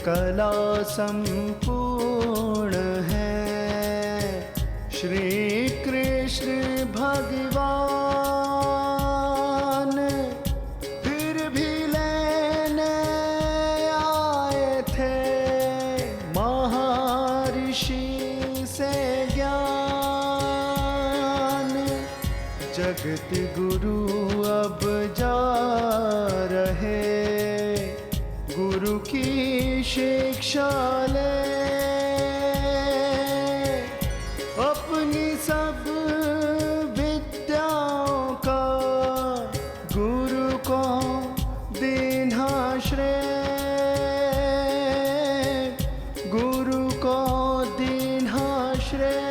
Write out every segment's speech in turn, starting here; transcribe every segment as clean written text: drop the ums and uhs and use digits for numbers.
कला संपूर्ण है। श्री कृष्ण भगवान फिर भी लेने आए थे महर्षि से ज्ञान। जगत गुरु अब जा रहे, गुरु की शिक्षा ले। अपनी सब विद्याओं का गुरु को देना श्रेय, गुरु को देना श्रेय।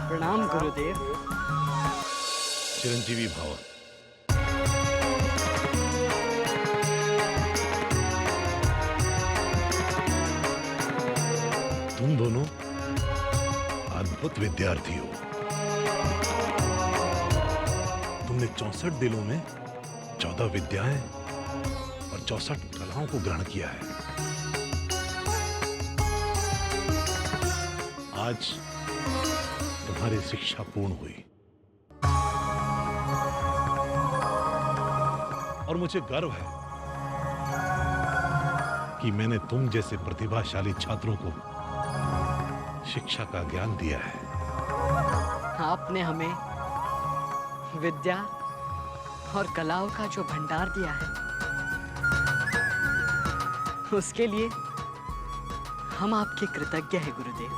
प्रणाम गुरुदेव। चिरंजीवी भव। तुम दोनों अद्भुत विद्यार्थी हो। तुमने 64 दिनों में 14 विद्याएं और 64 कलाओं को ग्रहण किया है। आज तुम्हारी शिक्षा पूर्ण हुई और मुझे गर्व है कि मैंने तुम जैसे प्रतिभाशाली छात्रों को शिक्षा का ज्ञान दिया है। आपने हमें विद्या और कलाओं का जो भंडार दिया है, उसके लिए हम आपके कृतज्ञ हैं गुरुदेव।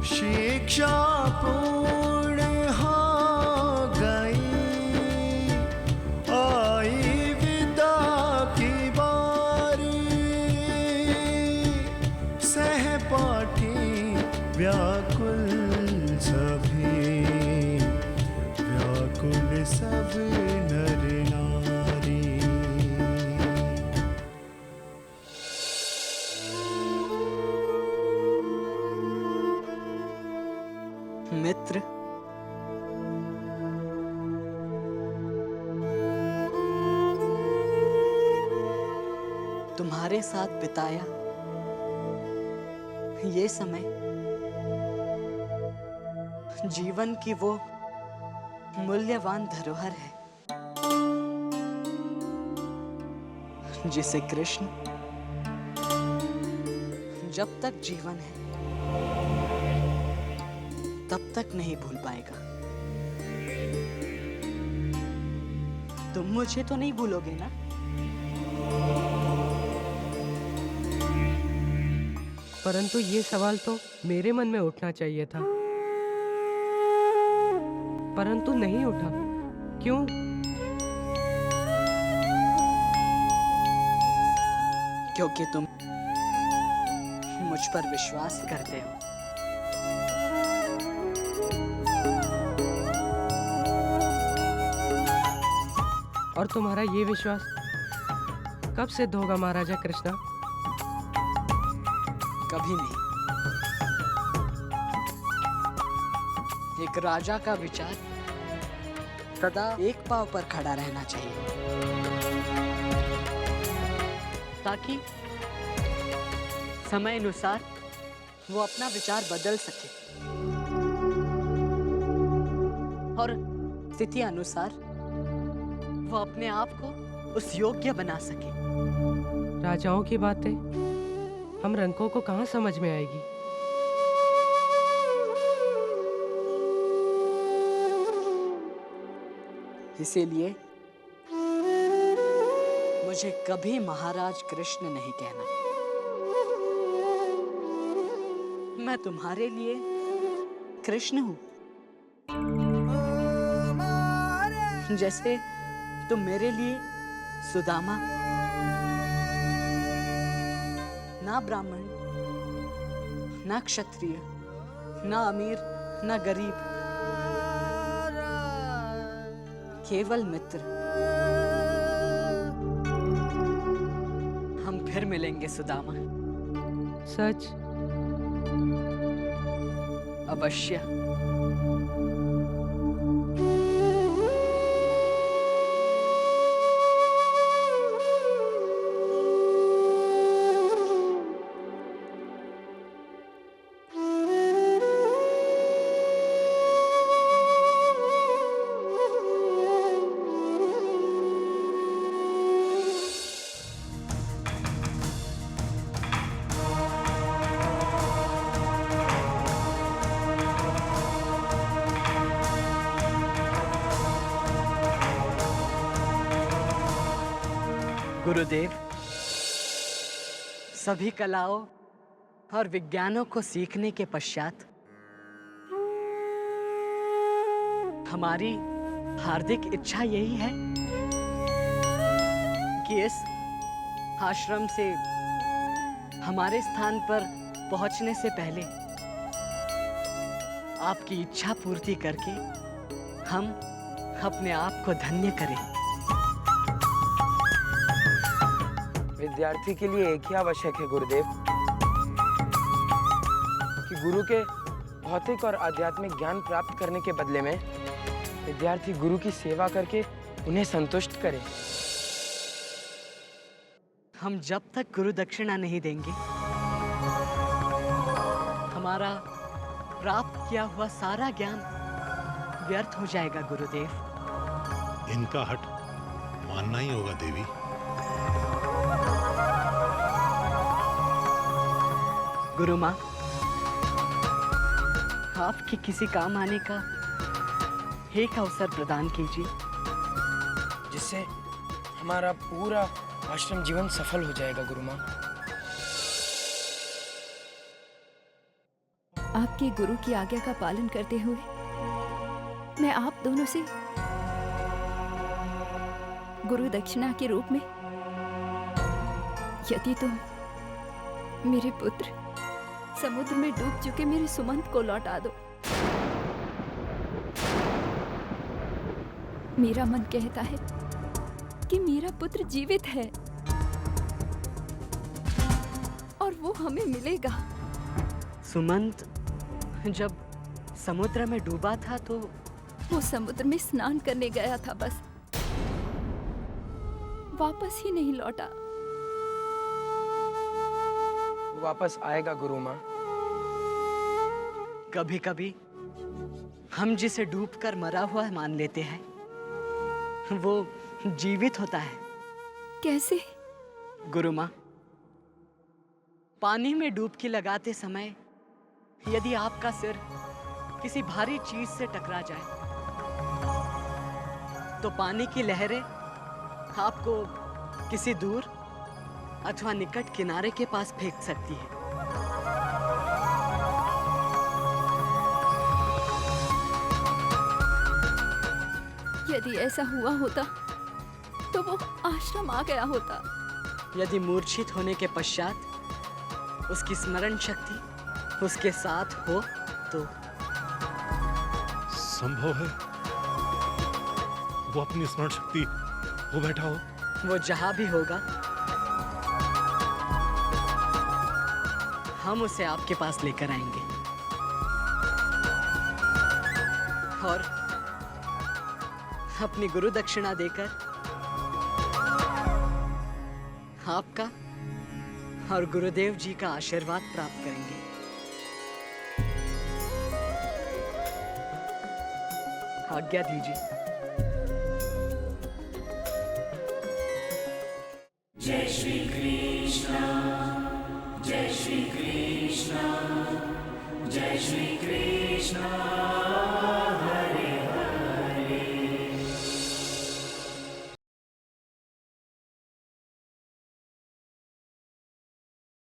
शिक्षा पूर्ण हो गई, आई विदा की बारी। सहपाठी व्याकुल सभी, व्याकुल सब नर नारी। मित्र, तुम्हारे साथ बिताया ये समय जीवन की वो मूल्यवान धरोहर है जिसे कृष्ण जब तक जीवन है तब तक नहीं भूल पाएगा। तुम मुझे तो नहीं भूलोगे ना? परंतु ये सवाल तो मेरे मन में उठना चाहिए था, परंतु नहीं उठा। क्यों? क्योंकि तुम मुझ पर विश्वास करते हो। और तुम्हारा ये विश्वास कब सिद्ध होगा महाराजा कृष्णा? कभी नहीं। एक राजा का विचार सदा एक पांव पर खड़ा रहना चाहिए, ताकि समय अनुसार वो अपना विचार बदल सके और स्थिति अनुसार वो अपने आप को उस योग्य बना सके। राजाओं की बातें हम रंकों को कहाँ समझ में आएगी? इसीलिए मुझे कभी महाराज कृष्ण नहीं कहना। मैं तुम्हारे लिए कृष्ण हूं, जैसे तुम मेरे लिए सुदामा। ना ब्राह्मण, ना क्षत्रिय, ना अमीर, ना गरीब, केवल मित्र। हम फिर मिलेंगे सुदामा। सच? अवश्य। गुरुदेव, सभी कलाओं और विज्ञानों को सीखने के पश्चात हमारी हार्दिक इच्छा यही है कि इस आश्रम से हमारे स्थान पर पहुंचने से पहले आपकी इच्छा पूर्ति करके हम अपने आप को धन्य करें। विद्यार्थी के लिए एक ही आवश्यक है गुरुदेव, कि गुरु के भौतिक और आध्यात्मिक ज्ञान प्राप्त करने के बदले में विद्यार्थी गुरु की सेवा करके उन्हें संतुष्ट करे। हम जब तक गुरु दक्षिणा नहीं देंगे, हमारा प्राप्त किया हुआ सारा ज्ञान व्यर्थ हो जाएगा गुरुदेव। इनका हट मानना ही होगा देवी। गुरु माँ, आपके किसी काम आने का एक अवसर प्रदान कीजिए, जिससे हमारा पूरा आश्रम जीवन सफल हो जाएगा गुरु माँ। आपके गुरु की आज्ञा का पालन करते हुए मैं आप दोनों से गुरु दक्षिणा के रूप में, यदि तुम मेरे पुत्र समुद्र में डूब चुके मेरे सुमंत को लौटा दो। मेरा मन कहता है कि मेरा पुत्र जीवित है और वो हमें मिलेगा। सुमंत जब समुद्र में डूबा था तो वो समुद्र में स्नान करने गया था, बस वापस ही नहीं लौटा। वापस आएगा गुरु माँ। कभी कभी हम जिसे डूबकर मरा हुआ मान लेते हैं, वो जीवित होता है। कैसे? गुरु माँ, पानी में डुबकी लगाते समय यदि आपका सिर किसी भारी चीज से टकरा जाए तो पानी की लहरें आपको किसी दूर अथवा निकट किनारे के पास फेंक सकती है। यदि ऐसा हुआ होता तो वो आश्रम आ गया होता। यदि मूर्छित होने के पश्चात उसकी स्मरण शक्ति उसके साथ हो तो संभव है वो अपनी स्मरण शक्ति वो बैठा हो। वो जहां भी होगा हम उसे आपके पास लेकर आएंगे और अपनी गुरु दक्षिणा देकर आपका और गुरुदेव जी का आशीर्वाद प्राप्त करेंगे। आज्ञा दीजिए। जय श्री कृष्ण, जय श्री कृष्ण, जय श्री कृष्ण।